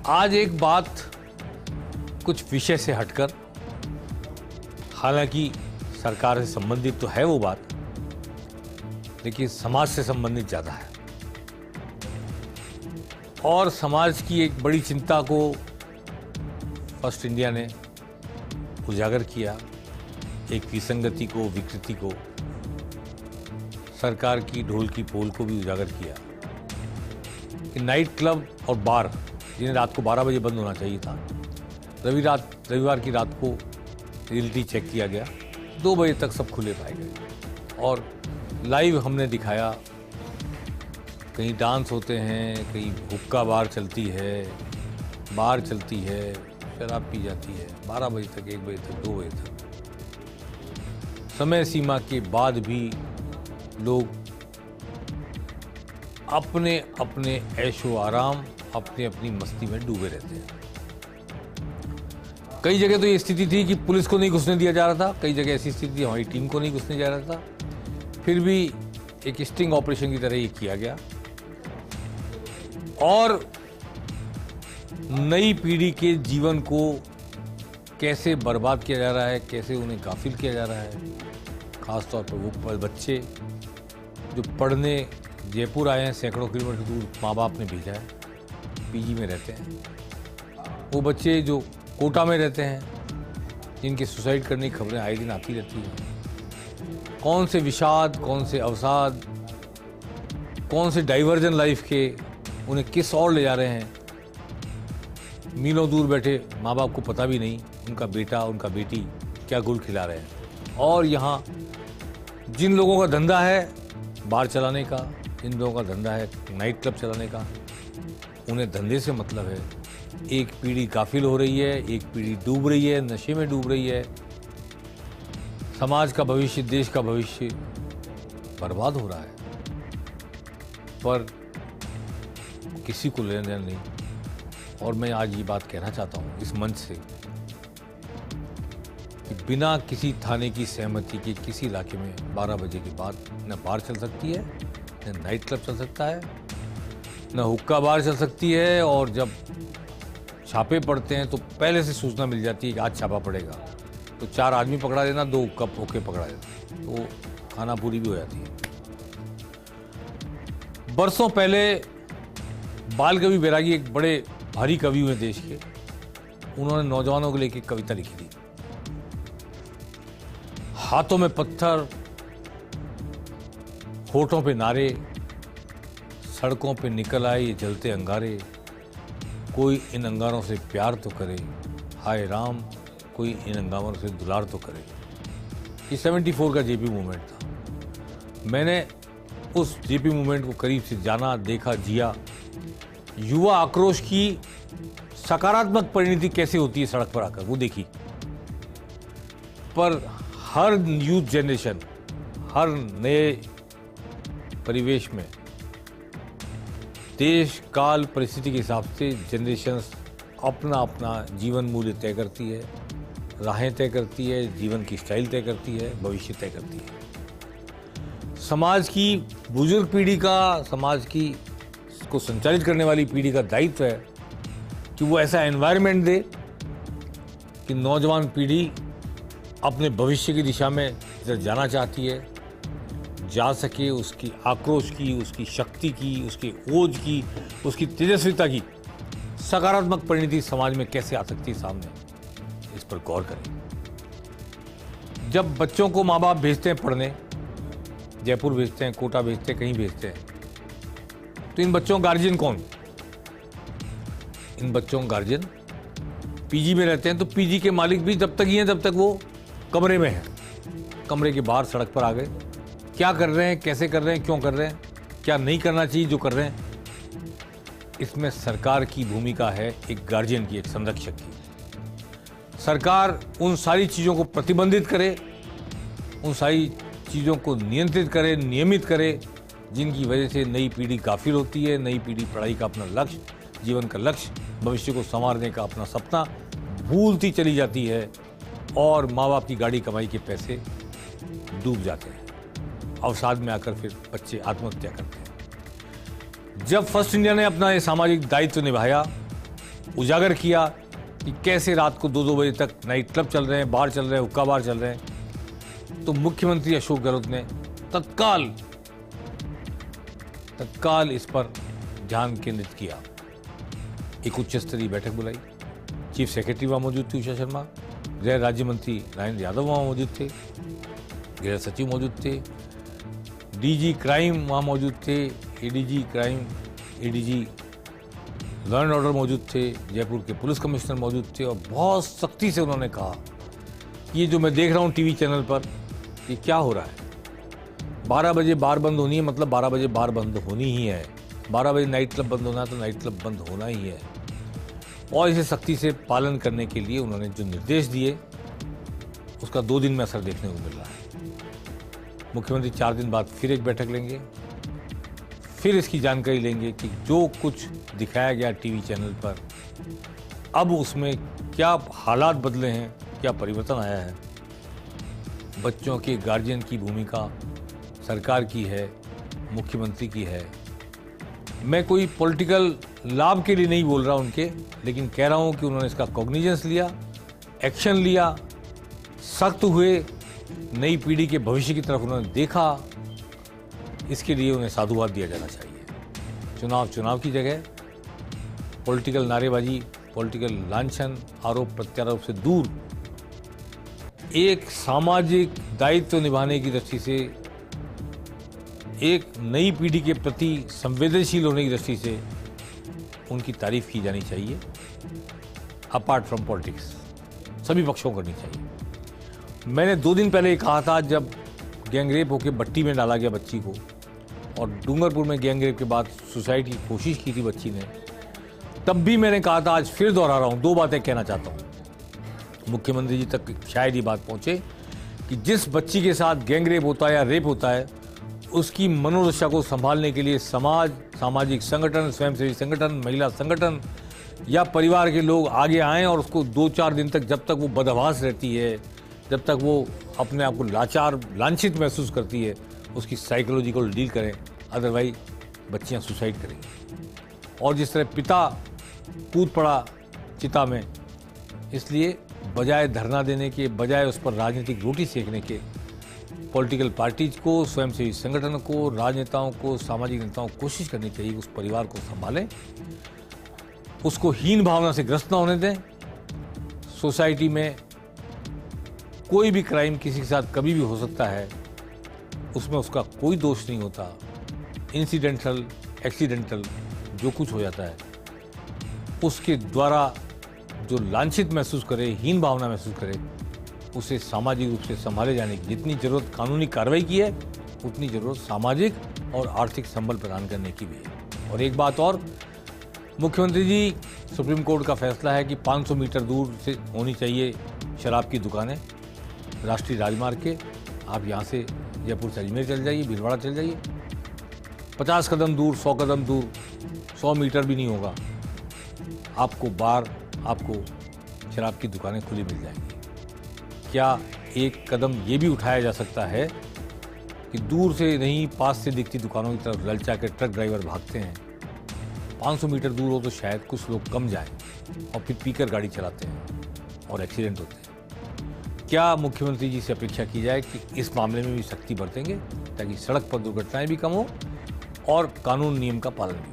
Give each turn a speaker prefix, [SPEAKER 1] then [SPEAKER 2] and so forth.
[SPEAKER 1] आज एक बात कुछ विषय से हटकर, हालांकि सरकार से संबंधित तो है वो बात, लेकिन समाज से संबंधित ज़्यादा है। और समाज की एक बड़ी चिंता को फर्स्ट इंडिया ने उजागर किया, एक विसंगति को, विकृति को, सरकार की ढोल की पोल को भी उजागर किया कि नाइट क्लब और बार जिन्हें रात को 12 बजे बंद होना चाहिए था, रविवार की रात को रियलिटी चेक किया गया, 2 बजे तक सब खुले पाए गए। और लाइव हमने दिखाया, कहीं डांस होते हैं, कहीं हुक्का बार चलती है, बार चलती है, शराब पी जाती है 12 बजे तक, 1 बजे तक, 2 बजे तक। समय सीमा के बाद भी लोग अपने अपने ऐशो आराम, अपनी अपनी मस्ती में डूबे रहते हैं। कई जगह तो ये स्थिति थी कि पुलिस को नहीं घुसने दिया जा रहा था, कई जगह ऐसी स्थिति थी हमारी टीम को नहीं घुसने जा रहा था, फिर भी एक स्टिंग ऑपरेशन की तरह ये किया गया। और नई पीढ़ी के जीवन को कैसे बर्बाद किया जा रहा है, कैसे उन्हें गाफिल किया जा रहा है, खासतौर पर वो बच्चे जो पढ़ने जयपुर आए हैं, सैकड़ों किलोमीटर दूर माँ बाप ने भेजा है, पीजी में रहते हैं, वो बच्चे जो कोटा में रहते हैं, जिनके सुसाइड करने की खबरें आए दिन आती रहती हैं, कौन से विषाद, कौन से अवसाद, कौन से डाइवर्जन लाइफ के उन्हें किस ओर ले जा रहे हैं, मीलों दूर बैठे माँ बाप को पता भी नहीं उनका बेटा, उनका बेटी क्या गुल खिला रहे हैं। और यहाँ जिन लोगों का धंधा है बार चलाने का, जिन लोगों का धंधा है नाइट क्लब चलाने का, उन्हें धंधे से मतलब है। एक पीढ़ी गाफिल हो रही है, एक पीढ़ी डूब रही है, नशे में डूब रही है, समाज का भविष्य, देश का भविष्य बर्बाद हो रहा है, पर किसी को लेना देना नहीं। और मैं आज ये बात कहना चाहता हूँ इस मंच से कि बिना किसी थाने की सहमति के किसी इलाके में 12 बजे के बाद न बार चल सकती है, न नाइट क्लब चल सकता है, न हुक्का बार चल सकती है। और जब छापे पड़ते हैं तो पहले से सूचना मिल जाती है कि आज छापा पड़ेगा, तो 4 आदमी पकड़ा देना, 2 कप होके पकड़ा देना, तो खाना पूरी भी हो जाती है। बरसों पहले बाल कवि बैरागी एक बड़े भारी कवि हुए देश के, उन्होंने नौजवानों को लेकर कविता लिखी थी। हाथों में पत्थर, होठों पे नारे, सड़कों पे निकल आए ये जलते अंगारे, कोई इन अंगारों से प्यार तो करे, हाय राम कोई इन अंगारों से दुलार तो करे। ये 74 का जेपी मूवमेंट था। मैंने उस जेपी मूवमेंट को करीब से जाना, देखा, जिया। युवा आक्रोश की सकारात्मक परिणति कैसे होती है सड़क पर आकर, वो देखी। पर हर यूथ जनरेशन, हर नए परिवेश में देश काल परिस्थिति के हिसाब से जनरेशन्स अपना अपना जीवन मूल्य तय करती है, राहें तय करती है, जीवन की स्टाइल तय करती है, भविष्य तय करती है। समाज की बुजुर्ग पीढ़ी का, समाज की को संचालित करने वाली पीढ़ी का दायित्व है कि वो ऐसा एनवायरनमेंट दे कि नौजवान पीढ़ी अपने भविष्य की दिशा में जब जाना चाहती है जा सके, उसकी आक्रोश की, उसकी शक्ति की, उसकी ओज की, उसकी तेजस्विता की सकारात्मक परिणति समाज में कैसे आ सकती है सामने, इस पर गौर करें। जब बच्चों को माँ बाप भेजते हैं पढ़ने, जयपुर भेजते हैं, कोटा भेजते हैं, कहीं भेजते हैं, तो इन बच्चों का गार्जियन कौन? इन बच्चों का गार्जियन पीजी में रहते हैं, तो पीजी के मालिक भी जब तक ही हैं जब तक वो कमरे में हैं। कमरे के बाहर सड़क पर आ गए, क्या कर रहे हैं, कैसे कर रहे हैं, क्यों कर रहे हैं, क्या नहीं करना चाहिए जो कर रहे हैं। इसमें सरकार की भूमिका है, एक गार्जियन की, एक संरक्षक की। सरकार उन सारी चीज़ों को प्रतिबंधित करे, उन सारी चीज़ों को नियंत्रित करे, नियमित करे, जिनकी वजह से नई पीढ़ी गाफिल होती है, नई पीढ़ी पढ़ाई का अपना लक्ष्य, जीवन का लक्ष्य, भविष्य को संवारने का अपना सपना भूलती चली जाती है और माँ बाप की गाड़ी कमाई के पैसे डूब जाते हैं। अवसाद में आकर फिर बच्चे आत्महत्या करते हैं। जब फर्स्ट इंडिया ने अपना ये सामाजिक दायित्व निभाया उजागर किया कि कैसे रात को 2-2 बजे तक नाइट क्लब चल रहे हैं, बार चल रहे हैं, हुक्का बार चल रहे हैं। तो मुख्यमंत्री अशोक गहलोत ने तत्काल इस पर ध्यान केंद्रित किया। एक उच्च स्तरीय बैठक बुलाई। चीफ सेक्रेटरी वहाँ मौजूद थी उषा शर्मा, गृह राज्य मंत्री राजेंद्र यादव वहाँ मौजूद थे, गृह सचिव मौजूद थे, डीजी क्राइम वहाँ मौजूद थे, ADG crime, ADG law and order मौजूद थे, जयपुर के पुलिस कमिश्नर मौजूद थे। और बहुत सख्ती से उन्होंने कहा ये जो मैं देख रहा हूँ टीवी चैनल पर, ये क्या हो रहा है। 12 बजे बार बंद होनी है, मतलब 12 बजे बार बंद होनी ही है। 12 बजे नाइट क्लब बंद होना है तो नाइट क्लब बंद होना ही है। और इसे सख्ती से पालन करने के लिए उन्होंने जो निर्देश दिए उसका 2 दिन में असर देखने को मिल रहा है। मुख्यमंत्री 4 दिन बाद फिर एक बैठक लेंगे, फिर इसकी जानकारी लेंगे कि जो कुछ दिखाया गया टीवी चैनल पर अब उसमें क्या हालात बदले हैं, क्या परिवर्तन आया है। बच्चों के गार्जियन की भूमिका सरकार की है, मुख्यमंत्री की है। मैं कोई पॉलिटिकल लाभ के लिए नहीं बोल रहा उनके, लेकिन कह रहा हूं कि उन्होंने इसका कॉग्निजेंस लिया, एक्शन लिया, सख्त हुए, नई पीढ़ी के भविष्य की तरफ उन्होंने देखा। इसके लिए उन्हें साधुवाद दिया जाना चाहिए। चुनाव की जगह पॉलिटिकल नारेबाजी, पॉलिटिकल लांछन, आरोप प्रत्यारोप से दूर एक सामाजिक दायित्व निभाने की दृष्टि से, एक नई पीढ़ी के प्रति संवेदनशील होने की दृष्टि से उनकी तारीफ की जानी चाहिए। अपार्ट फ्रॉम पॉलिटिक्स सभी पक्षों को करनी चाहिए। मैंने 2 दिन पहले कहा था, जब गैंगरेप होकर भट्टी में डाला गया बच्ची को और डूंगरपुर में गैंगरेप के बाद सुसाइड की कोशिश की थी बच्ची ने, तब भी मैंने कहा था, आज फिर दोहरा रहा हूँ, 2 बातें कहना चाहता हूँ। मुख्यमंत्री जी तक शायद ये बात पहुँचे कि जिस बच्ची के साथ गैंगरेप होता है या रेप होता है, उसकी मनोदशा को संभालने के लिए समाज, सामाजिक संगठन, स्वयंसेवी संगठन, महिला संगठन या परिवार के लोग आगे आएँ और उसको 2-4 दिन तक, जब तक वो बदहवास रहती है, जब तक वो अपने आप को लाचार, लांछित महसूस करती है, उसकी साइकोलॉजिकल डील करें। अदरवाइज बच्चियां सुसाइड करेंगी। और जिस तरह पिता कूद पड़ा चिता में, इसलिए बजाय धरना देने के, बजाय उस पर राजनीतिक रोटी सेकने के, पॉलिटिकल पार्टीज को, स्वयंसेवी संगठन को, राजनेताओं को, सामाजिक नेताओं को कोशिश करनी चाहिए उस परिवार को संभालें, उसको हीन भावना से ग्रस्त न होने दें। सोसाइटी में कोई भी क्राइम किसी के साथ कभी भी हो सकता है, उसमें उसका कोई दोष नहीं होता। इंसिडेंटल, एक्सीडेंटल जो कुछ हो जाता है, उसके द्वारा जो लांछित महसूस करे, हीन भावना महसूस करे, उसे सामाजिक रूप से संभाले जाने की जितनी जरूरत कानूनी कार्रवाई की है, उतनी जरूरत सामाजिक और आर्थिक संबल प्रदान करने की भी है। और एक बात और, मुख्यमंत्री जी, सुप्रीम कोर्ट का फैसला है कि 500 मीटर दूर से होनी चाहिए शराब की दुकानें राष्ट्रीय राजमार्ग के। आप यहाँ से जयपुर से अजमेर चल जाइए, भीलवाड़ा चल जाइए, 50 कदम दूर, 100 कदम दूर, 100 मीटर भी नहीं होगा, आपको बार, आपको शराब की दुकानें खुली मिल जाएंगी। क्या एक कदम ये भी उठाया जा सकता है कि दूर से नहीं, पास से दिखती दुकानों की तरफ ललचा के ट्रक ड्राइवर भागते हैं। 500 मीटर दूर हो तो शायद कुछ लोग कम जाएं और फिर पीकर गाड़ी चलाते हैं और एक्सीडेंट होते हैं। क्या मुख्यमंत्री जी से अपेक्षा की जाए कि इस मामले में भी सख्ती बरतेंगे ताकि सड़क पर दुर्घटनाएं भी कम हो और कानून नियम का पालन भी हो।